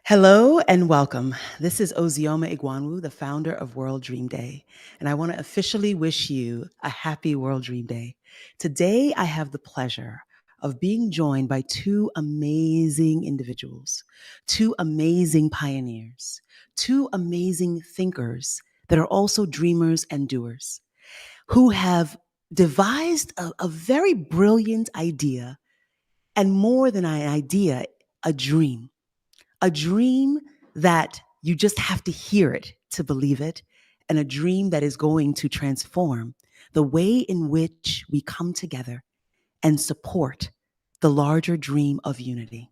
Hello and welcome. This is Ozioma Igwanwu, the founder of World Dream Day, and I want to officially wish you a happy World Dream Day. Today, I have the pleasure of being joined by two amazing individuals, two amazing pioneers, two amazing thinkers that are also dreamers and doers who have devised a very brilliant idea, and more than an idea, a dream. A dream that you just have to hear it to believe it, and a dream that is going to transform the way in which we come together and support the larger dream of unity.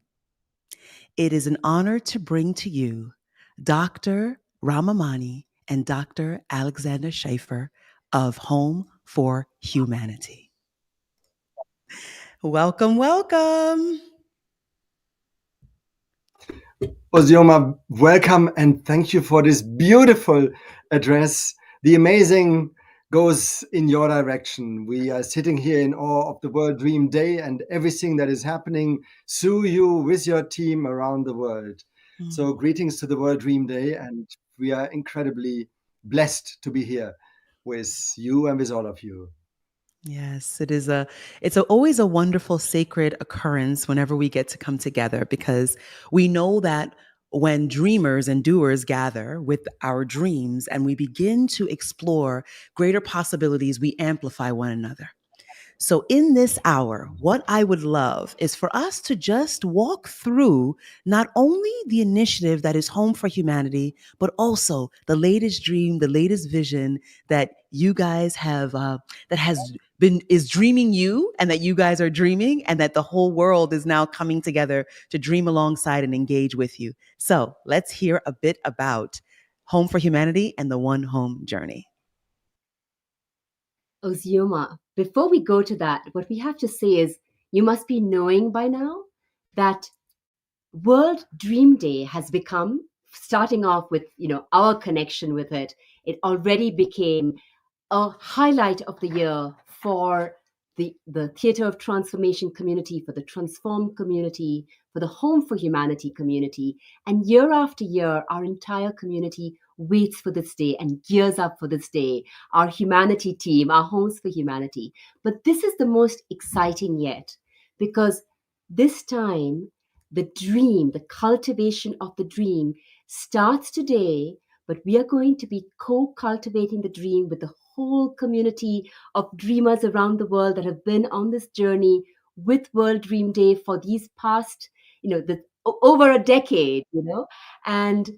It is an honor to bring to you Dr. Ramamani and Dr. Alexander Schieffer of Home for Humanity. Welcome, welcome. Ozioma, welcome and thank you for this beautiful address. The amazing goes in your direction. We are sitting here in awe of the World Dream Day and everything that is happening through you with your team around the world. So greetings to the World Dream Day, and we are incredibly blessed to be here with you and with all of you. Yes, always a wonderful sacred occurrence whenever we get to come together, because we know that when dreamers and doers gather with our dreams and we begin to explore greater possibilities, we amplify one another. So, in this hour, what I would love is for us to just walk through not only the initiative that is Home for Humanity, but also the latest dream, the latest vision that you guys have, that is dreaming you, and that you guys are dreaming, and that the whole world is now coming together to dream alongside and engage with you. So, let's hear a bit about Home for Humanity and the One Home journey. Ozioma, before we go to that, what we have to say is you must be knowing by now that World Dream Day has become, starting off with our connection with it, it already became a highlight of the year for the Theatre of Transformation community, for the Transform community, for the Home for Humanity community. And year after year, our entire community waits for this day and gears up for this day. Our humanity team, our Homes for Humanity. But this is the most exciting yet, because this time, the dream, the cultivation of the dream starts today, but we are going to be co-cultivating the dream with the whole community of dreamers around the world that have been on this journey with World Dream Day for these past, over a decade, and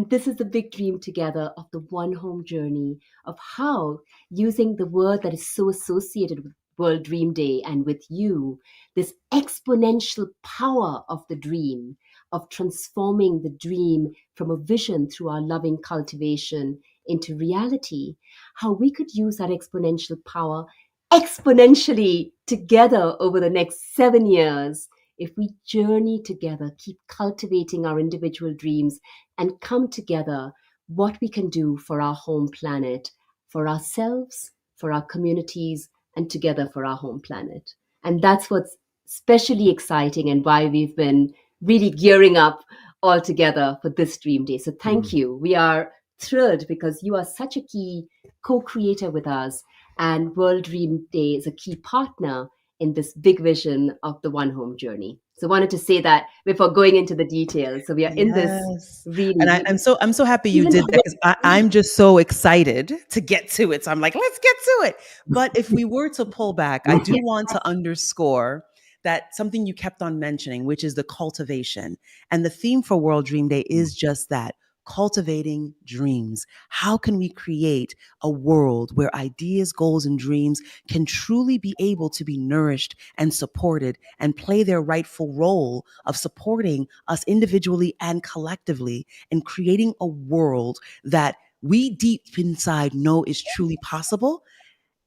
this is the big dream together of the One Home journey, of how using the word that is so associated with World Dream Day and with you, this exponential power of the dream, of transforming the dream from a vision through our loving cultivation into reality, how we could use that exponential power exponentially together over the next 7 years if we journey together, keep cultivating our individual dreams, and come together what we can do for our home planet, for ourselves, for our communities, and together for our home planet. And that's what's especially exciting and why we've been really gearing up all together for this Dream Day. So thank you. We are thrilled because you are such a key co-creator with us, and World Dream Day is a key partner in this big vision of the One Home journey. So wanted to say that before going into the details. So we are in this really, and I'm so happy you did that, because I'm just so excited to get to it. So I'm like, let's get to it. But if we were to pull back, I do want to underscore that something you kept on mentioning, which is the cultivation. And the theme for World Dream Day is just that: cultivating dreams. How can we create a world where ideas, goals, and dreams can truly be able to be nourished and supported and play their rightful role of supporting us individually and collectively in creating a world that we deep inside know is truly possible?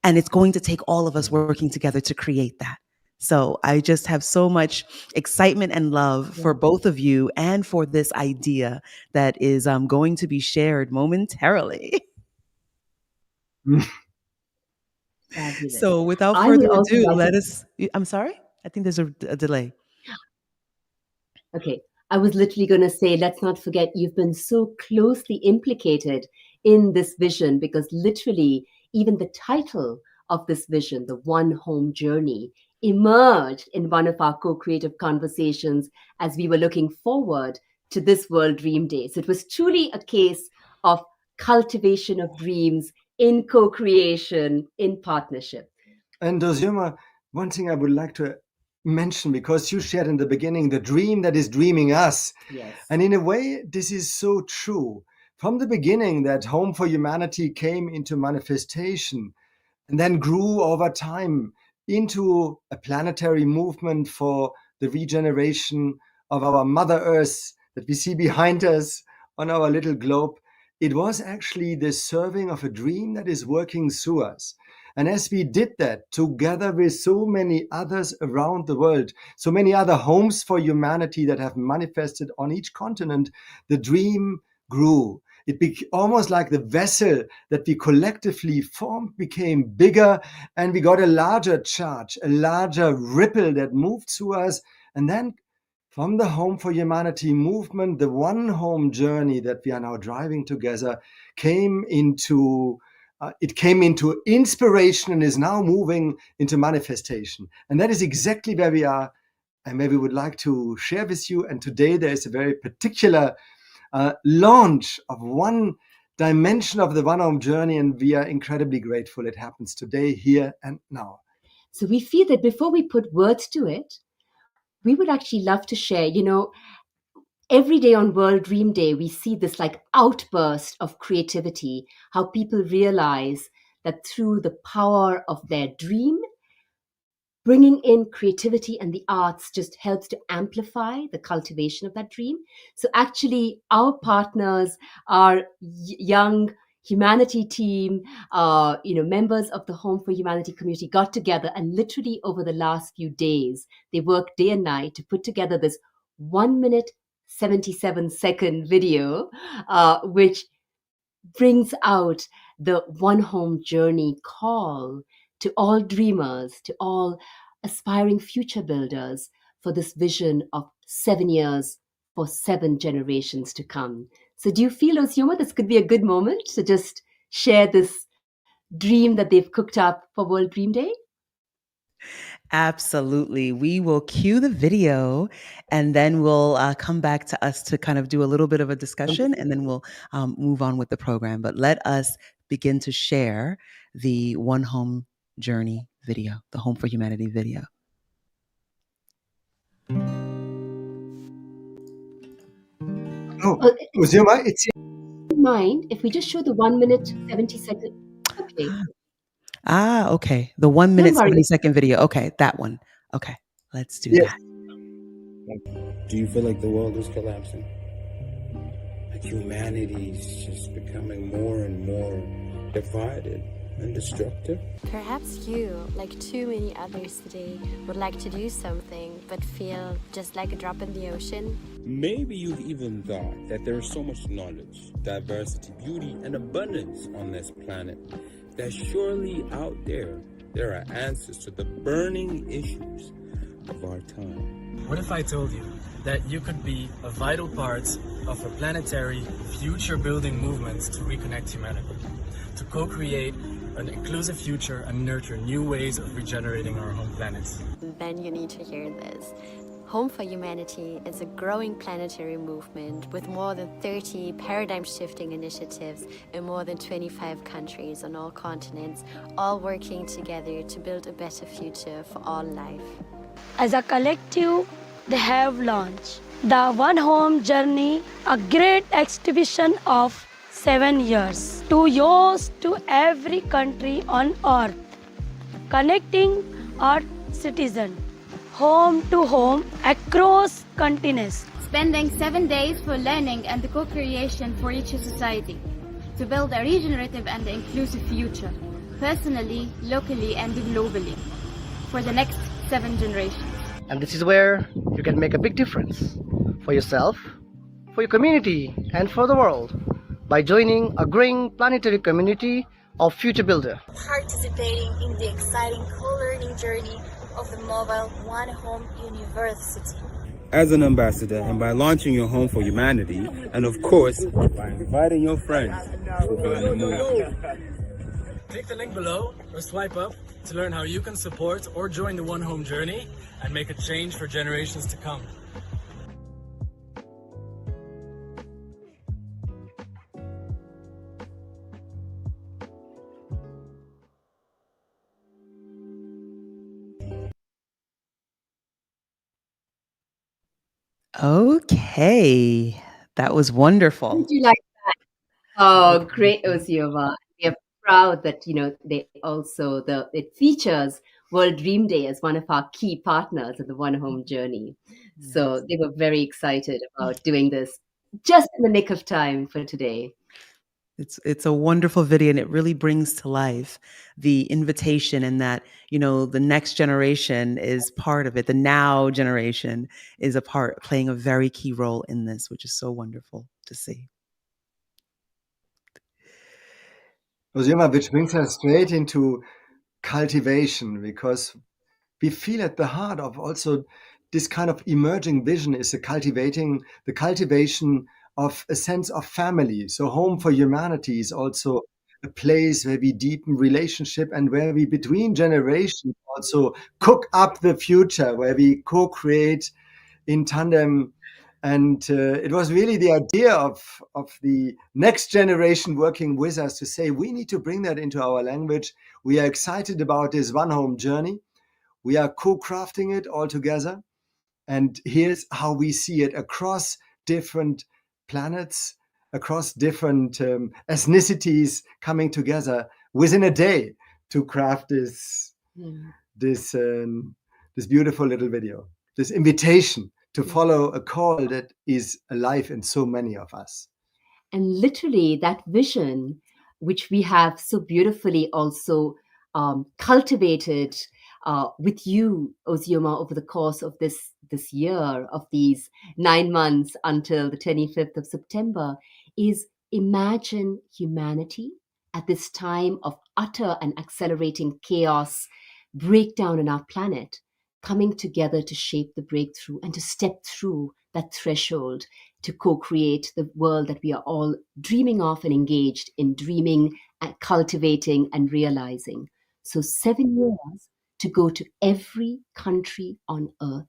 And it's going to take all of us working together to create that. So I just have so much excitement and love for both of you and for this idea that is going to be shared momentarily. fabulous. So without I further would also ado, like to, I'm sorry. I think there's a delay. okay. I was literally going to say, let's not forget, you've been so closely implicated in this vision, because literally, even the title of this vision, the One Home Journey, emerged in one of our co-creative conversations as we were looking forward to this World Dream Day. So it was truly a case of cultivation of dreams in co-creation, in partnership. And Ozoma, one thing I would like to mention, because you shared in the beginning the dream that is dreaming us. Yes. And in a way, this is so true. From the beginning, that Home for Humanity came into manifestation and then grew over time into a planetary movement for the regeneration of our Mother Earth that we see behind us on our little globe. It was actually the serving of a dream that is working through us. And as we did that together with so many others around the world, so many other homes for humanity that have manifested on each continent, the dream grew. It became almost like the vessel that we collectively formed became bigger, and we got a larger charge, a larger ripple that moved through us. And then from the Home for Humanity movement, the One Home journey that we are now driving together came into inspiration and is now moving into manifestation. And that is exactly where we are and where we would like to share with you. And today there is a very particular launch of one dimension of the One Home journey, and we are incredibly grateful it happens today, here and now. So we feel that before we put words to it, we would actually love to share, every day on World Dream Day, we see this like outburst of creativity, how people realize that through the power of their dream, bringing in creativity and the arts just helps to amplify the cultivation of that dream. So actually, our partners, our young humanity team, members of the Home for Humanity community got together, and literally over the last few days, they worked day and night to put together this 1 minute, 77-second video, which brings out the One Home Journey call to all dreamers, to all aspiring future builders for this vision of 7 years for 7 generations to come. So do you feel, Osioma, this could be a good moment to just share this dream that they've cooked up for World Dream Day? Absolutely. We will cue the video and then we'll come back to us to kind of do a little bit of a discussion, and then we'll move on with the program. But let us begin to share the One Home Journey video, the Home for Humanity video. Oh, Ozoma, it's mind if we just show the 1 minute, 70-second? Okay. Okay. The 1 minute, Don't worry. 70-second video. Okay, that one. Okay, let's do Yes. that. Do you feel like the world is collapsing? Like humanity's just becoming more and more divided and destructive? Perhaps you, like too many others today, would like to do something but feel just like a drop in the ocean. Maybe you've even thought that there is so much knowledge, diversity, beauty, and abundance on this planet that surely out there are answers to the burning issues of our time. What if I told you that you could be a vital part of a planetary future-building movement to reconnect humanity, to co-create an inclusive future and nurture new ways of regenerating our home planet? Then you need to hear this. Home for Humanity is a growing planetary movement with more than 30 paradigm-shifting initiatives in more than 25 countries on all continents, all working together to build a better future for all life. As a collective, they have launched the One Home Journey, a great exhibition of 7 years, to yours to every country on earth, connecting our citizens home to home across continents. Spending 7 days for learning and co-creation for each society, to build a regenerative and inclusive future, personally, locally, and globally, for the next 7 generations. And this is where you can make a big difference for yourself, for your community, and for the world by joining a growing planetary community of future builder. Participating in the exciting co-learning journey of the mobile One Home University. as an ambassador and by launching your home for humanity, and of course, by inviting your friends to join the move. Click the link below or swipe up to learn how you can support or join the One Home journey and make a change for generations to come. Okay, that was wonderful. Did you like that? Oh, great, Osioma. We are proud that they also it features World Dream Day as one of our key partners in the One Home journey. So they were very excited about doing this just in the nick of time for today. It's a wonderful video, and it really brings to life the invitation, and that the next generation is part of it. The now generation is playing a very key role in this, which is so wonderful to see. Osioma, which brings us straight into cultivation, because we feel at the heart of also this kind of emerging vision is the cultivation of a sense of family. So Home for Humanity is also a place where we deepen relationship and where we between generations also cook up the future, where we co-create in tandem. And it was really the idea of the next generation working with us to say, we need to bring that into our language. We are excited about this One Home journey. We are co-crafting it all together. And here's how we see it across different planets, across different ethnicities coming together within a day to craft this beautiful little video, this invitation to follow a call that is alive in so many of us. And literally that vision, which we have so beautifully also cultivated with you, Osioma, over the course of this year, of these 9 months until the 25th of September, is imagine humanity at this time of utter and accelerating chaos, breakdown in our planet, coming together to shape the breakthrough and to step through that threshold to co-create the world that we are all dreaming of and engaged in dreaming and cultivating and realizing. So 7 years to go to every country on earth,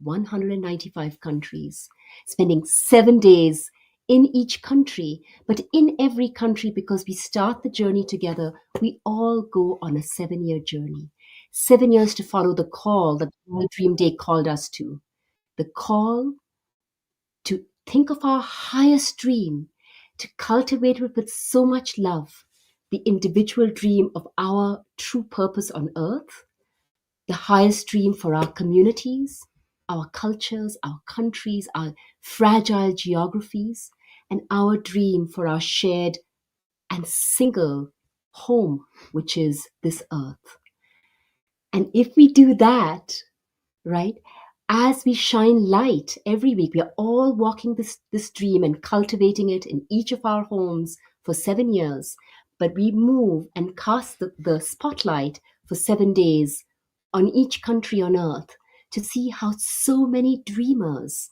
195 countries, spending 7 days in each country, but in every country, because we start the journey together, we all go on a 7-year journey. 7 years to follow the call that World Dream Day called us to. The call to think of our highest dream, to cultivate it with so much love, the individual dream of our true purpose on earth, the highest dream for our communities, our cultures, our countries, our fragile geographies, and our dream for our shared and single home, which is this earth. And if we do that, right, as we shine light every week, we are all walking this dream and cultivating it in each of our homes for 7 years. But we move and cast the spotlight for 7 days on each country on earth to see how so many dreamers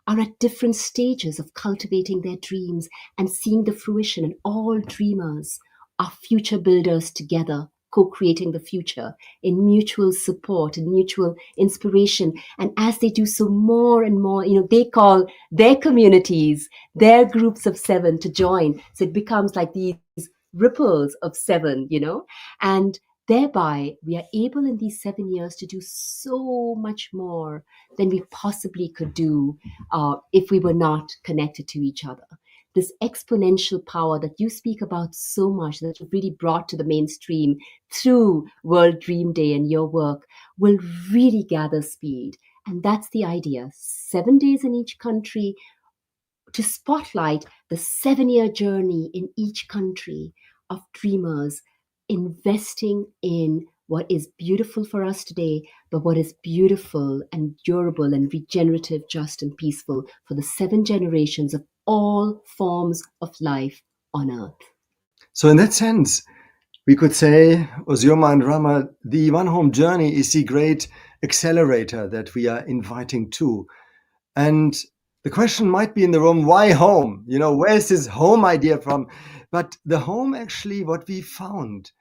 are at different stages of cultivating their dreams and seeing the fruition. And all dreamers are future builders together, co-creating the future in mutual support and mutual inspiration. And as they do so more and more, they call their communities, their groups of 7 to join. So it becomes like these ripples of 7, and thereby we are able in these 7 years to do so much more than we possibly could do if we were not connected to each other. This exponential power that you speak about so much, that you've really brought to the mainstream through World Dream Day and your work, will really gather speed. And that's the idea. 7 days in each country to spotlight the 7-year journey in each country of dreamers investing in what is beautiful for us today, but what is beautiful and durable and regenerative, just and peaceful for the 7 generations of all forms of life on earth. So in that sense, we could say, Osioma and Rama, the One Home journey is the great accelerator that we are inviting to. And the question might be in the room, why home? You know, where's this home idea from? But the home, actually, what we found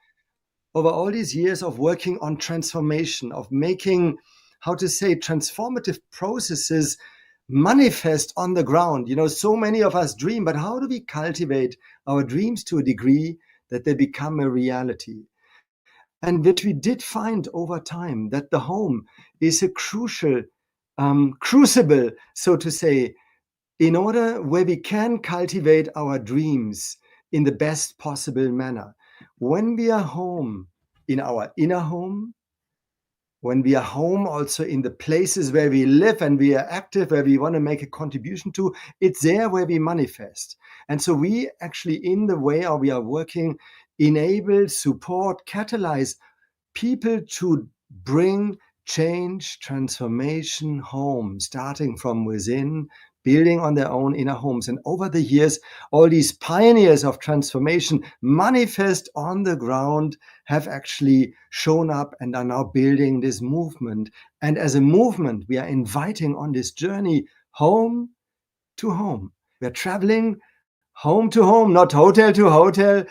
over all these years of working on transformation, of making, how to say, transformative processes manifest on the ground. You know, so many of us dream, but how do we cultivate our dreams to a degree that they become a reality? And which we did find over time, that the home is a crucial crucible, so to say, in order where we can cultivate our dreams in the best possible manner. When we are home, in our inner home, when we are home also in the places where we live and we are active, where we want to make a contribution to, it's there where we manifest. And so we actually, in the way how we are working, enable, support, catalyze people to bring change, transformation home, starting from within, building on their own inner homes. And over the years, all these pioneers of transformation manifest on the ground have actually shown up and are now building this movement. And as a movement, we are inviting on this journey home to home. We're traveling home to home, not hotel to hotel,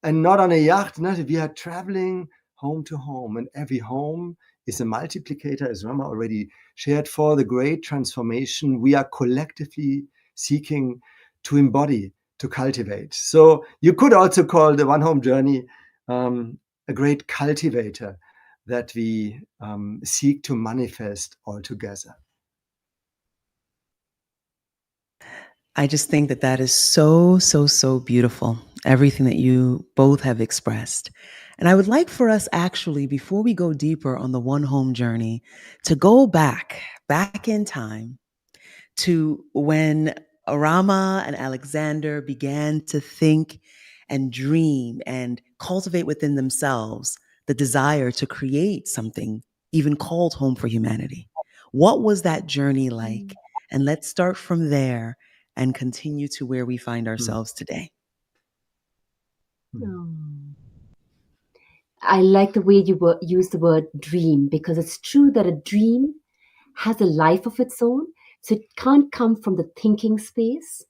and not on a yacht. No, we are traveling home to home, and every home is a multiplicator, as Rama already shared, for the great transformation we are collectively seeking to embody, to cultivate. So you could also call the One Home Journey a great cultivator that we seek to manifest all together. I just think that that is so, so, so beautiful, everything that you both have expressed. And I would like for us actually, before we go deeper on the One Home Journey, to go back in time to when Rama and Alexander began to think and dream and cultivate within themselves the desire to create something even called Home for Humanity. What was that journey like? And let's start from there and continue to where we find ourselves today. I like the way you use the word dream, because it's true that a dream has a life of its own. So it can't come from the thinking space.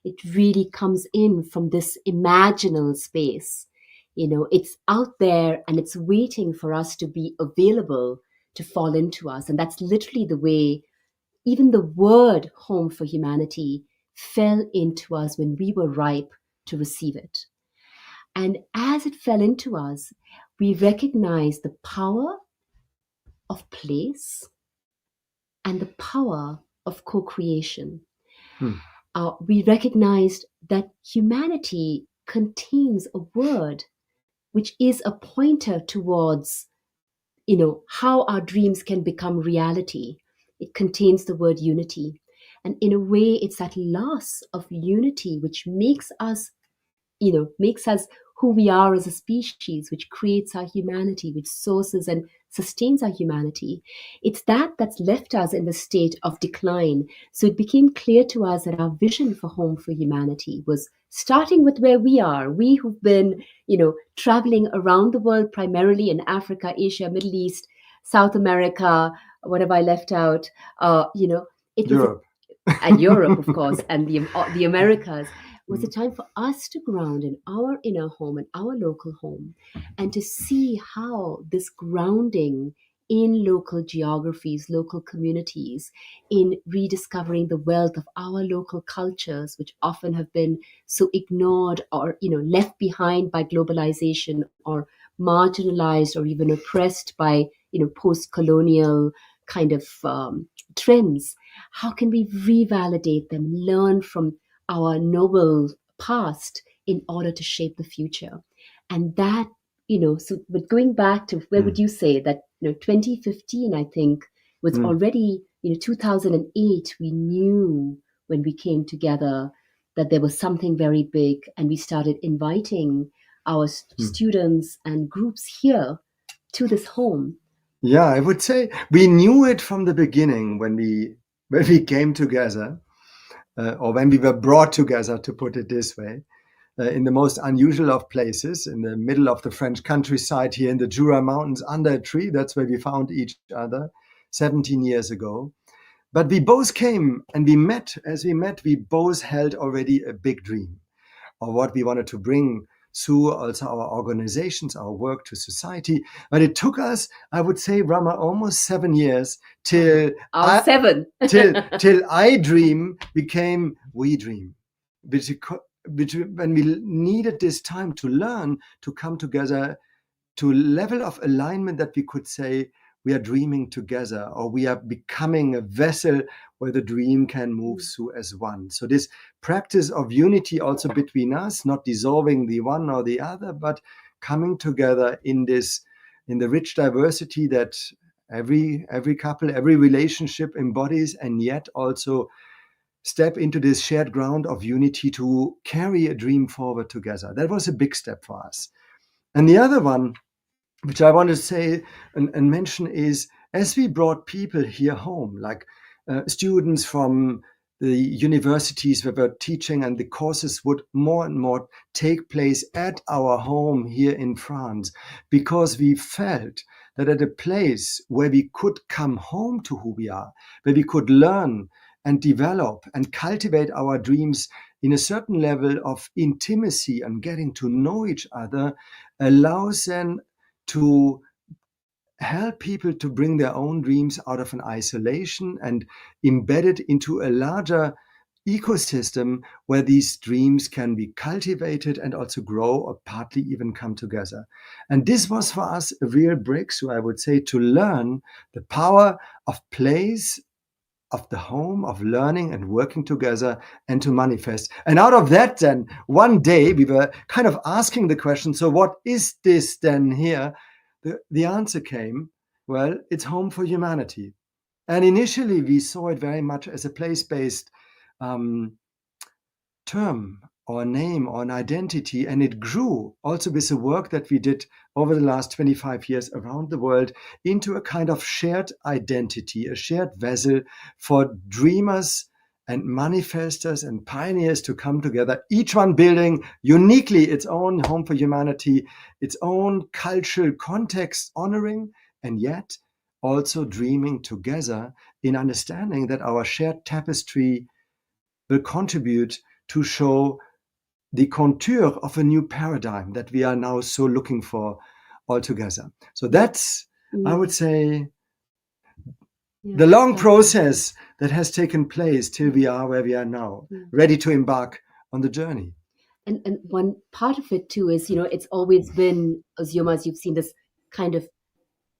It really comes in from this imaginal space. You know, it's out there and it's waiting for us to be available to fall into us. And that's literally the way even the word Home for Humanity fell into us when we were ripe to receive it. And as it fell into us, we recognized the power of place and the power of co-creation. We recognized that humanity contains a word which is a pointer towards, you know, how our dreams can become reality. It contains the word unity. And in a way, it's that loss of unity which makes us, you know, makes us who we are as a species, which creates our humanity, which sources and sustains our humanity. It's that's left us in the state of decline. So it became clear to us that our vision for Home for Humanity was starting with where we are. We who've been, you know, traveling around the world, primarily in Africa, Asia, Middle East, South America. What have I left out? You know, it was Europe. And Europe, of course, and the Americas. Was a time for us to ground in our inner home and our local home, and to see how this grounding in local geographies, local communities, in rediscovering the wealth of our local cultures, which often have been so ignored or, you know, left behind by globalization, or marginalized or even oppressed by, you know, post-colonial kind of trends. How can we revalidate them, learn from our noble past in order to shape the future? And that, you know, so, but going back to where would you say that, you know, 2015, I think, was already, you know, 2008, we knew when we came together that there was something very big, and we started inviting our students and groups here to this home. Yeah, I would say we knew it from the beginning when we came together, or when we were brought together, to put it this way, in the most unusual of places, in the middle of the French countryside here in the Jura Mountains, under a tree. That's where we found each other 17 years ago. But we both came and we met. As we met, we both held already a big dream or what we wanted to bring through also our organizations, our work to society. But it took us, I would say, Rama, almost 7 years till Our seven. till I dream became we dream, which when we needed this time to learn to come together to a level of alignment that we could say we are dreaming together or we are becoming a vessel where the dream can move through as one. So this practice of unity also between us, not dissolving the one or the other, but coming together in the rich diversity that every couple, every relationship embodies, and yet also step into this shared ground of unity to carry a dream forward together. That was a big step for us. And the other one, which I want to say and mention, is as we brought people here home, like students from the universities where we're teaching, and the courses would more and more take place at our home here in France, because we felt that at a place where we could come home to who we are, where we could learn and develop and cultivate our dreams in a certain level of intimacy and getting to know each other, allows then to help people to bring their own dreams out of an isolation and embed it into a larger ecosystem where these dreams can be cultivated and also grow or partly even come together. And this was for us a real breakthrough, I would say, to learn the power of place, of the home, of learning and working together, and to manifest. And out of that, then one day we were kind of asking the question, so what is this then here? The answer came, well, it's home for humanity. And initially we saw it very much as a place-based term or name or an identity, and it grew also with the work that we did over the last 25 years around the world into a kind of shared identity, a shared vessel for dreamers and manifestors and pioneers to come together, each one building uniquely its own home for humanity, its own cultural context, honoring, and yet also dreaming together in understanding that our shared tapestry will contribute to show the contour of a new paradigm that we are now so looking for altogether. So that's, I would say, the long process that has taken place till we are where we are now, ready to embark on the journey. And one part of it too is, it's always been, as you've seen, this kind of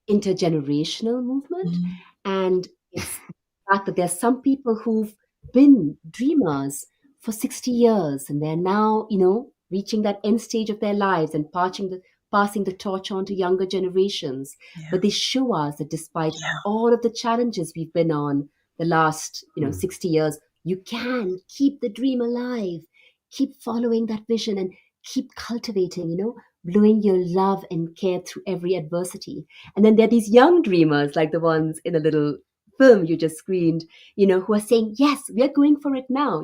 intergenerational movement. And it's the fact that there's some people who've been dreamers for 60 years and they're now, reaching that end stage of their lives and passing the torch on to younger generations. Yeah. But they show us that despite all of the challenges we've been on the last, 60 years, you can keep the dream alive, keep following that vision and keep cultivating, blowing your love and care through every adversity. And then there are these young dreamers, like the ones in a little film you just screened, who are saying, yes, we are going for it now.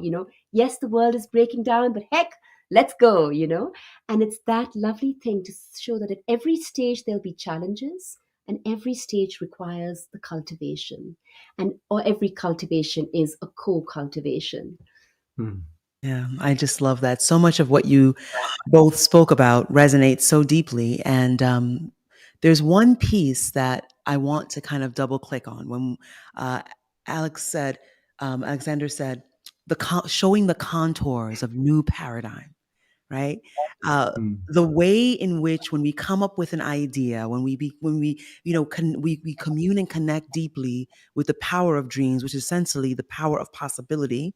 Yes, the world is breaking down, but heck, let's go, And it's that lovely thing to show that at every stage there'll be challenges, and every stage requires the cultivation. Or every cultivation is a co-cultivation. Yeah, I just love that. So much of what you both spoke about resonates so deeply. And there's one piece that I want to kind of double click on when Alexander said, showing the contours of new paradigm, right? The way in which when we come up with an idea, when we we commune and connect deeply with the power of dreams, which is essentially the power of possibility,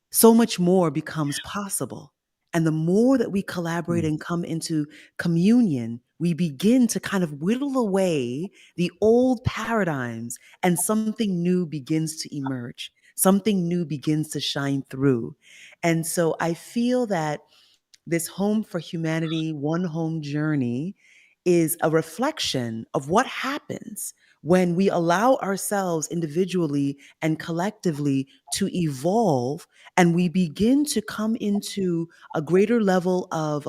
so much more becomes possible. And the more that we collaborate and come into communion, we begin to kind of whittle away the old paradigms, and something new begins to emerge. Something new begins to shine through. And so I feel that this Home for Humanity, One Home journey is a reflection of what happens when we allow ourselves individually and collectively to evolve, and we begin to come into a greater level of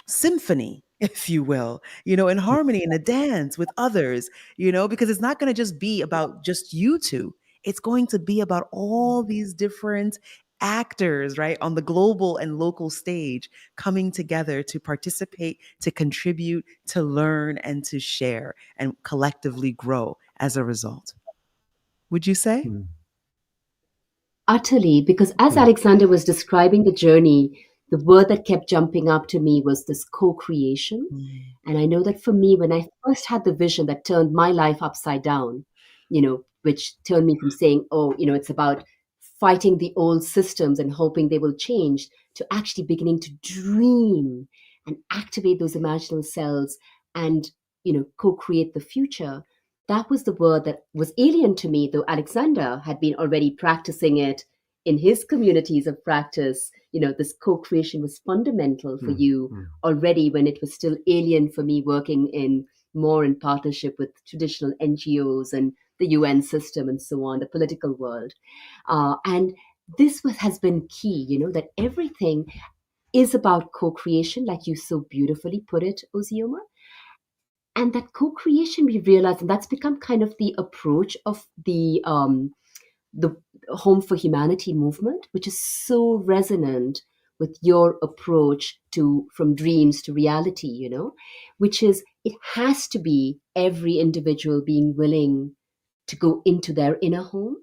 symphony, if you will, in harmony, in a dance with others, because it's not going to just be about just you two. It's going to be about all these different actors, right, on the global and local stage coming together to participate, to contribute, to learn, and to share and collectively grow as a result. Would you say? Utterly, because as Alexander was describing the journey, the word that kept jumping up to me was this co-creation. And I know that for me, when I first had the vision that turned my life upside down, which turned me from saying, oh, it's about fighting the old systems and hoping they will change, to actually beginning to dream and activate those imaginal cells and, co-create the future. That was the word that was alien to me, though Alexander had been already practicing it in his communities of practice. This co-creation was fundamental for you already when it was still alien for me, working more in partnership with traditional NGOs and the UN system and so on, the political world. And this has been key, that everything is about co-creation, like you so beautifully put it, Ozioma. And that co-creation, we realize, and that's become kind of the approach of the Home for Humanity movement, which is so resonant with your approach to from dreams to reality, which is it has to be every individual being willing to go into their inner home,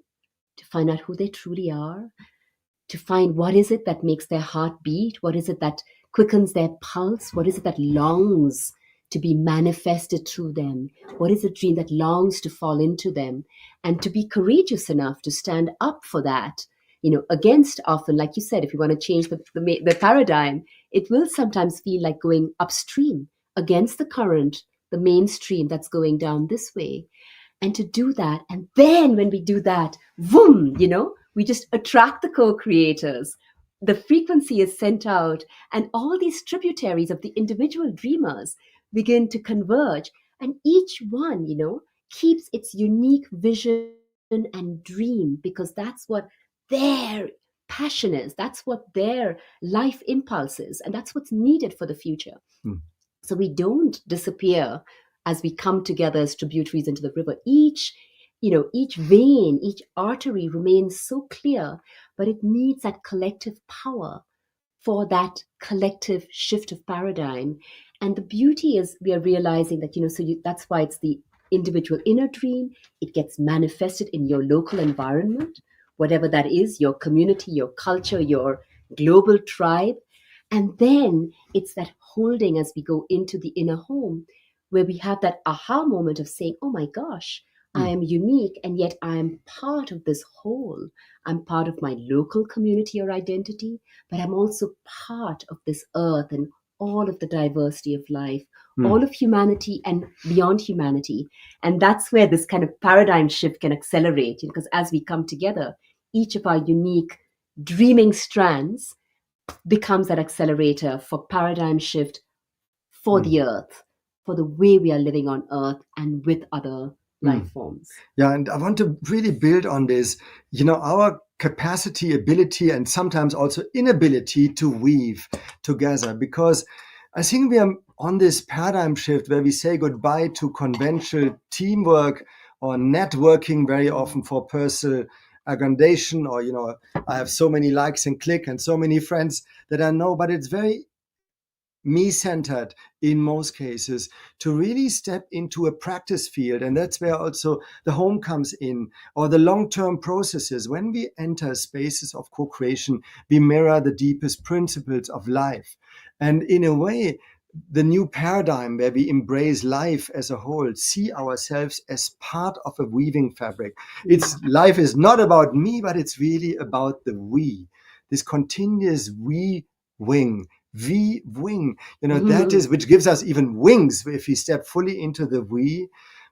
to find out who they truly are, to find what is it that makes their heart beat, what is it that quickens their pulse, what is it that longs to be manifested through them, what is a dream that longs to fall into them, and to be courageous enough to stand up for that, against, often, like you said, if you want to change the paradigm, it will sometimes feel like going upstream against the current, the mainstream that's going down this way. And to do that, and then when we do that, boom, we just attract the co-creators. The frequency is sent out, and all these tributaries of the individual dreamers begin to converge. And each one, keeps its unique vision and dream, because that's what their passion is. That's what their life impulse is. And that's what's needed for the future. So we don't disappear as we come together as tributaries into the river. Each vein, each artery remains so clear, but it needs that collective power for that collective shift of paradigm. And the beauty is we are realizing that, that's why it's the individual inner dream. It gets manifested in your local environment, whatever that is, your community, your culture, your global tribe. And then it's that holding as we go into the inner home, where we have that aha moment of saying, oh my gosh, I am unique, and yet I am part of this whole. I'm part of my local community or identity, but I'm also part of this earth and all of the diversity of life, all of humanity and beyond humanity. And that's where this kind of paradigm shift can accelerate, because as we come together, each of our unique dreaming strands becomes that accelerator for paradigm shift for the earth, for the way we are living on earth and with other life forms. Yeah, and I want to really build on this. Our capacity, ability, and sometimes also inability to weave together, because I think we are on this paradigm shift where we say goodbye to conventional teamwork or networking very often for personal aggrandation, or I have so many likes and click and so many friends that I know, but it's very me-centered in most cases, to really step into a practice field. And that's where also the home comes in, or the long-term processes. When we enter spaces of co-creation, we mirror the deepest principles of life. And in a way, the new paradigm where we embrace life as a whole, see ourselves as part of a weaving fabric. Life is not about me, but it's really about the we, this continuous we-wing, that is, which gives us even wings if we step fully into the we.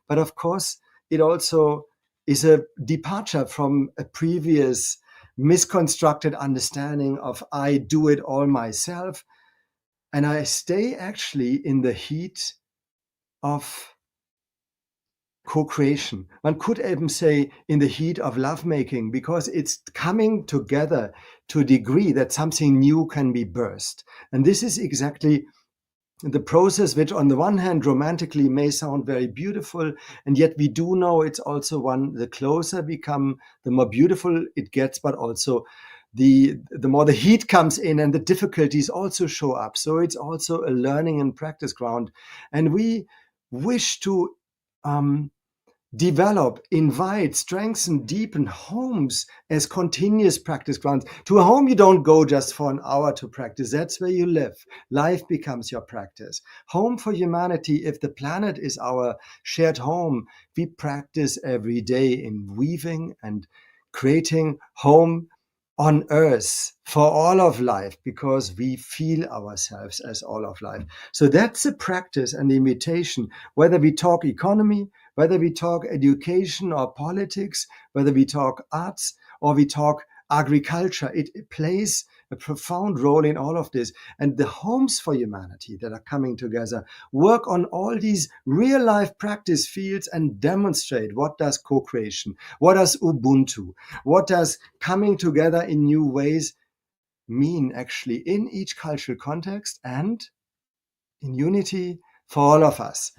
But of course, it also is a departure from a previous misconstructed understanding of I do it all myself. And I stay actually in the heat of co-creation. One could even say in the heat of lovemaking, because it's coming together to a degree that something new can be birthed. And this is exactly the process, which on the one hand romantically may sound very beautiful, and yet we do know it's also one, the closer we come, the more beautiful it gets, but also the more the heat comes in and the difficulties also show up. So it's also a learning and practice ground. And we wish to develop, invite, strengthen, deepen homes as continuous practice grounds. To a home, you don't go just for an hour to practice. That's where you live. Life becomes your practice. Home for humanity, if the planet is our shared home, we practice every day in weaving and creating home on earth for all of life, because we feel ourselves as all of life. So that's the practice and the invitation, whether we talk economy, whether we talk education or politics, whether we talk arts or we talk agriculture, it plays a profound role in all of this. And the homes for humanity that are coming together work on all these real life practice fields and demonstrate what does co-creation, what does Ubuntu, what does coming together in new ways mean actually in each cultural context and in unity for all of us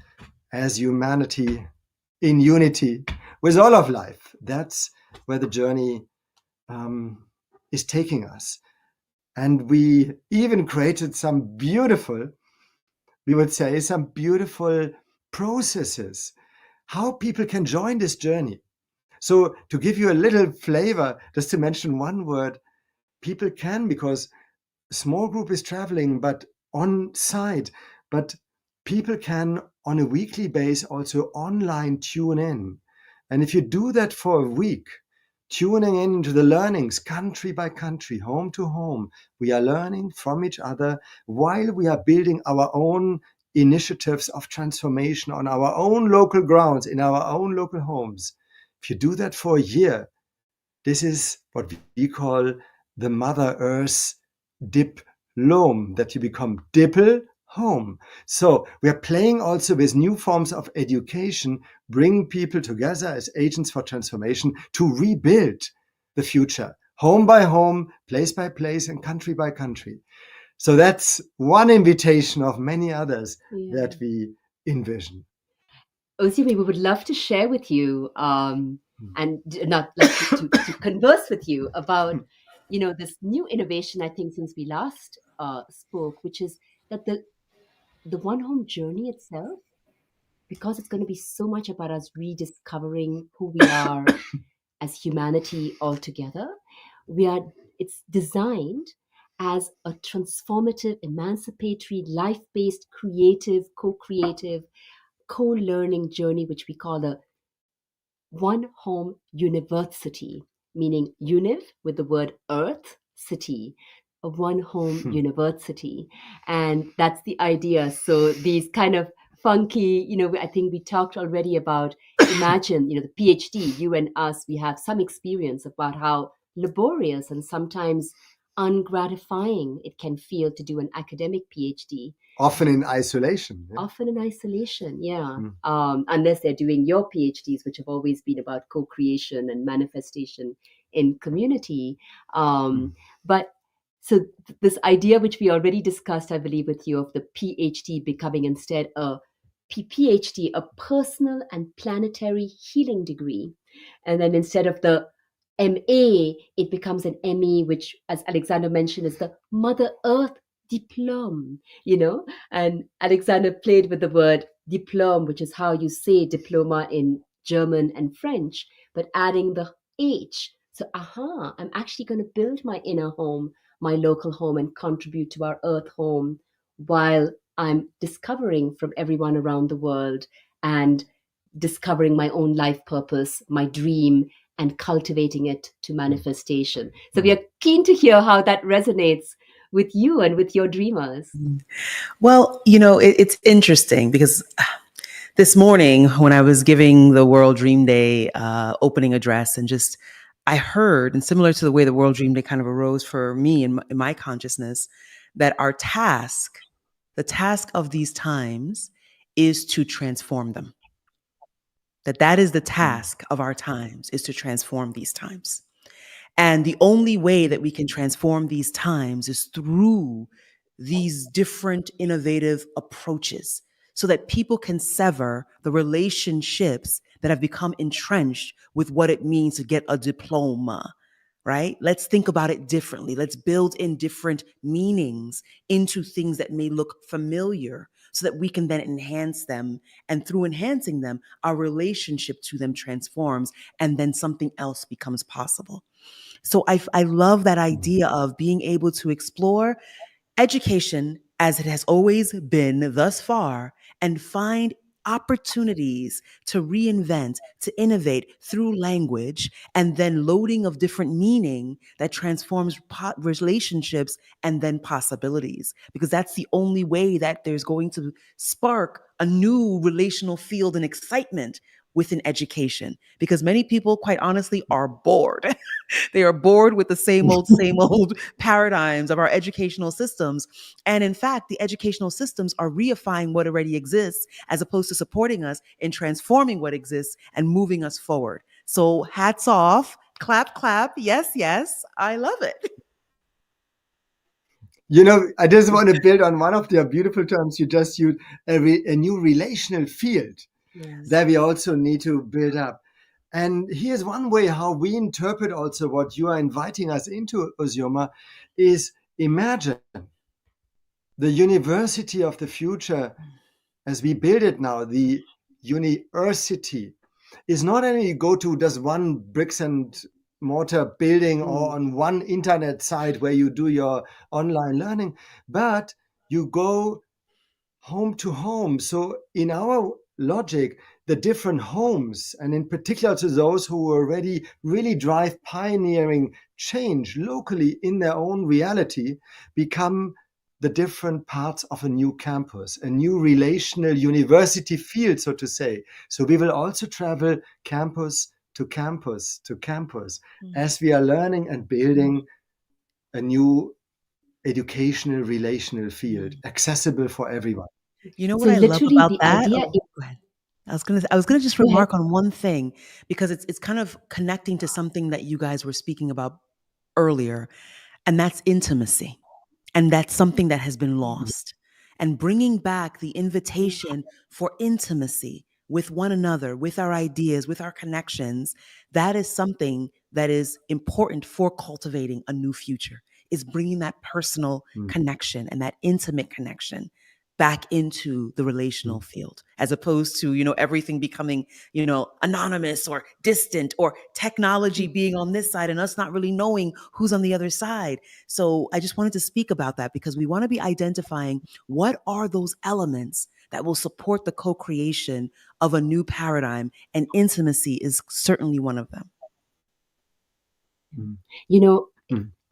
as humanity in unity with all of life. That's where the journey is taking us. And we even created some beautiful, we would say, some beautiful processes, how people can join this journey. So to give you a little flavor, just to mention one word, people can, because a small group is traveling, but on site, but people can on a weekly basis also online tune in. And if you do that for a week, tuning into the learnings country by country, home to home, we are learning from each other while we are building our own initiatives of transformation on our own local grounds, in our own local homes. If you do that for a year, this is what we call the Mother Earth diplome, that you become dipl home. So we are playing also with new forms of education, bring people together as agents for transformation to rebuild the future, home by home, place by place, and country by country. So that's one invitation of many others that we envision. Ozzy, we would love to share with you and not like to converse with you about this new innovation, I think, since we last spoke, which is that the one home journey itself, because it's going to be so much about us rediscovering who we are as humanity altogether, it's designed as a transformative, emancipatory, life-based, creative, co-creative, co-learning journey, which we call the One Home University, meaning univ with the word earth, city, a one home university. And that's the idea. So these kind of funky, I think we talked already about, imagine, the PhD, you and us, we have some experience about how laborious and sometimes ungratifying it can feel to do an academic PhD. Often in isolation. Yeah? Often in isolation, yeah. Unless they're doing your PhDs, which have always been about co-creation and manifestation in community. But so this idea, which we already discussed, I believe, with you, of the PhD becoming instead a PhD, a personal and planetary healing degree. And then instead of the MA, it becomes an ME, which, as Alexander mentioned, is the Mother Earth diplome, and Alexander played with the word diplome, which is how you say diploma in German and French, but adding the H. So, I'm actually going to build my inner home, my local home, and contribute to our earth home while I'm discovering from everyone around the world and discovering my own life purpose, my dream, and cultivating it to manifestation. So we are keen to hear how that resonates with you and with your dreamers. Well, it's interesting because this morning when I was giving the World Dream Day opening address, and just I heard, and similar to the way the World Dream Day kind of arose for me in my consciousness, that our task, the task of these times, is to transform them. That is the task of our times, is to transform these times. And the only way that we can transform these times is through these different innovative approaches so that people can sever the relationships that have become entrenched with what it means to get a diploma, right? Let's think about it differently. Let's build in different meanings into things that may look familiar so that we can then enhance them. And through enhancing them, our relationship to them transforms and then something else becomes possible. So I love that idea of being able to explore education as it has always been thus far and find opportunities to reinvent, to innovate through language, and then loading of different meaning that transforms relationships and then possibilities. Because that's the only way that there's going to spark a new relational field and excitement within education. Because many people, quite honestly, are bored. They are bored with the same old paradigms of our educational systems. And in fact, the educational systems are reifying what already exists as opposed to supporting us in transforming what exists and moving us forward. So hats off, clap, clap. Yes, yes, I love it. You know, I just want to build on one of the beautiful terms you just used, a new relational field that we also need to build up. And here's one way how we interpret also what you are inviting us into, Ozioma, is imagine the university of the future as we build it now. The university is not only you go to just one bricks and mortar building or on one internet site where you do your online learning, but you go home to home. So in our logic, the different homes, and in particular to those who already really drive pioneering change locally in their own reality, become the different parts of a new campus, a new relational university field, so to say. So we will also travel campus to campus to campus as we are learning and building a new educational relational field, accessible for everyone. You know So what I love literally about the that? idea Oh, go ahead. I was gonna just go ahead. remark on one thing because it's kind of connecting to something that you guys were speaking about earlier, and that's intimacy. And that's something that has been lost. And bringing back the invitation for intimacy with one another, with our ideas, with our connections, that is something that is important for cultivating a new future, is bringing that personal connection and that intimate connection back into the relational field as opposed to everything becoming anonymous or distant or technology being on this side and us not really knowing who's on the other side. So I just wanted to speak about that because we want to be identifying what are those elements that will support the co-creation of a new paradigm, and intimacy is certainly one of them. You know,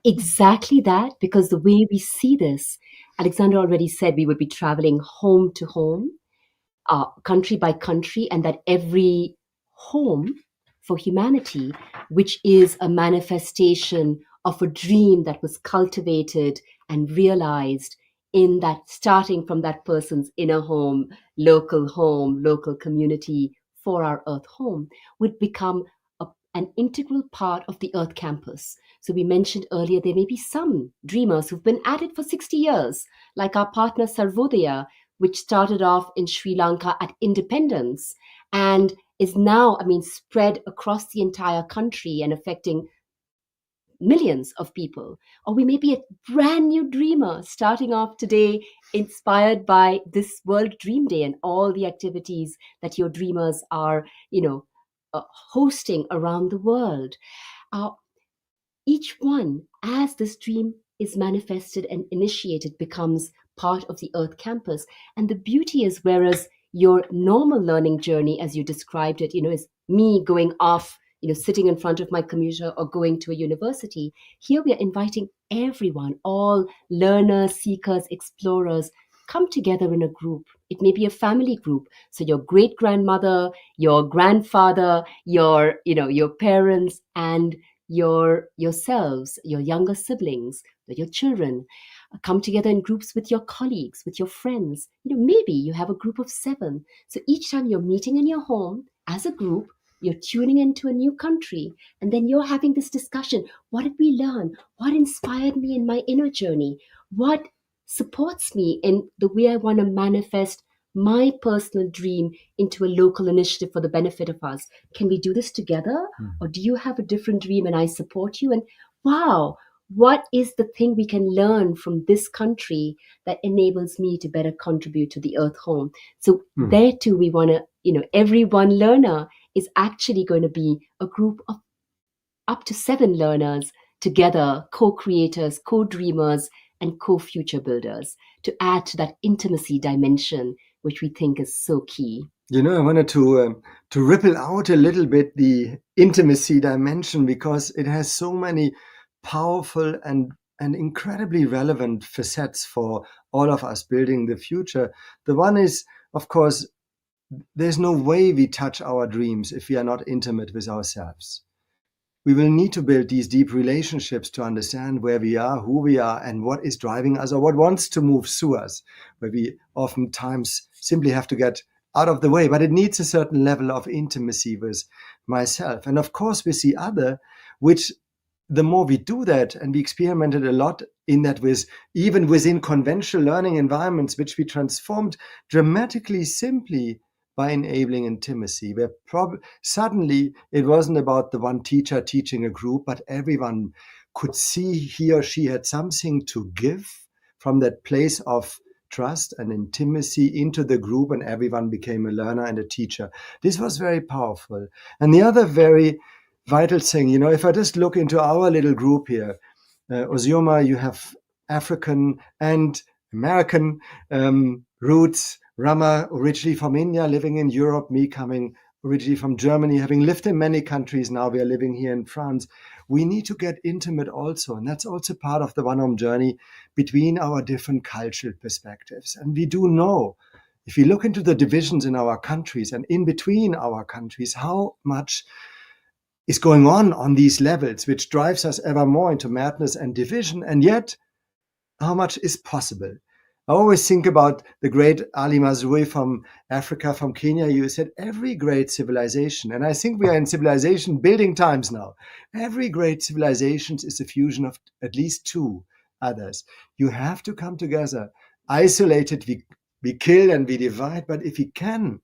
exactly that, because the way we see this, Alexander already said we would be traveling home to home, country by country, and that every home for humanity, which is a manifestation of a dream that was cultivated and realized in that, starting from that person's inner home, local community for our earth home, would become an integral part of the earth campus. So we mentioned earlier there may be some dreamers who've been at it for 60 years, like our partner Sarvodaya, which started off in Sri Lanka at independence and is now, spread across the entire country and affecting millions of people. Or we may be a brand new dreamer starting off today, inspired by this World Dream Day and all the activities that your dreamers are, hosting around the world. Uh, each one, as this dream is manifested and initiated, becomes part of the Earth campus. And the beauty is, whereas your normal learning journey, as you described it, is me going off, sitting in front of my computer or going to a university, here we are inviting everyone, all learners, seekers, explorers, come together in a group. It may be a family group. So your great grandmother, your grandfather, your parents, and yourselves, your younger siblings, your children, come together in groups with your colleagues, with your friends. Maybe you have a group of 7. So each time you're meeting in your home as a group, you're tuning into a new country, and then you're having this discussion. What did we learn? What inspired me in my inner journey? What supports me in the way I want to manifest my personal dream into a local initiative for the benefit of us. Can we do this together? Or do you have a different dream and I support you? And wow, what is the thing we can learn from this country that enables me to better contribute to the earth home? So there too, we want to, every one learner is actually going to be a group of up to 7 learners together, co-creators, co-dreamers, and co-future builders to add to that intimacy dimension, which we think is so key. I wanted to ripple out a little bit the intimacy dimension, because it has so many powerful and incredibly relevant facets for all of us building the future. The one is, of course, there's no way we touch our dreams if we are not intimate with ourselves. We will need to build these deep relationships to understand where we are, who we are, and what is driving us or what wants to move through us, where we oftentimes simply have to get out of the way. But it needs a certain level of intimacy with myself. And of course, with the other, which the more we do that, and we experimented a lot in that with even within conventional learning environments, which we transformed dramatically simply by enabling intimacy, where suddenly it wasn't about the one teacher teaching a group, but everyone could see he or she had something to give from that place of trust and intimacy into the group, and everyone became a learner and a teacher. This was very powerful. And the other very vital thing, if I just look into our little group here, Ozioma, you have African and American roots. Rama, originally from India, living in Europe, me coming originally from Germany, having lived in many countries. Now we are living here in France. We need to get intimate also. And that's also part of the One Home journey between our different cultural perspectives. And we do know, if we look into the divisions in our countries and in between our countries, how much is going on these levels, which drives us ever more into madness and division. And yet, how much is possible? I always think about the great Ali Mazrui from Africa, from Kenya. You said every great civilization, and I think we are in civilization building times now. Every great civilization is a fusion of at least two others. You have to come together. Isolated, we kill and we divide, but if we can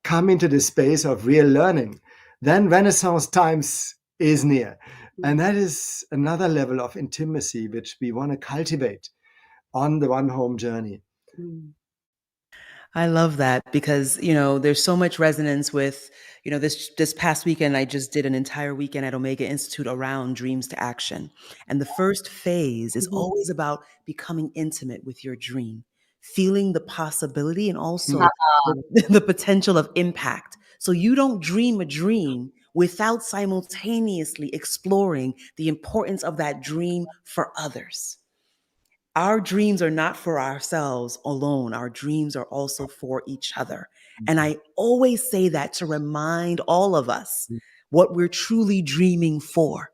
come into the space of real learning, then Renaissance times is near. And that is another level of intimacy which we want to cultivate on the One Home journey. I love that because, there's so much resonance with, this past weekend, I just did an entire weekend at Omega Institute around dreams to action. And the first phase is always about becoming intimate with your dream, feeling the possibility and also the potential of impact. So you don't dream a dream without simultaneously exploring the importance of that dream for others. Our dreams are not for ourselves alone. Our dreams are also for each other. And I always say that to remind all of us what we're truly dreaming for.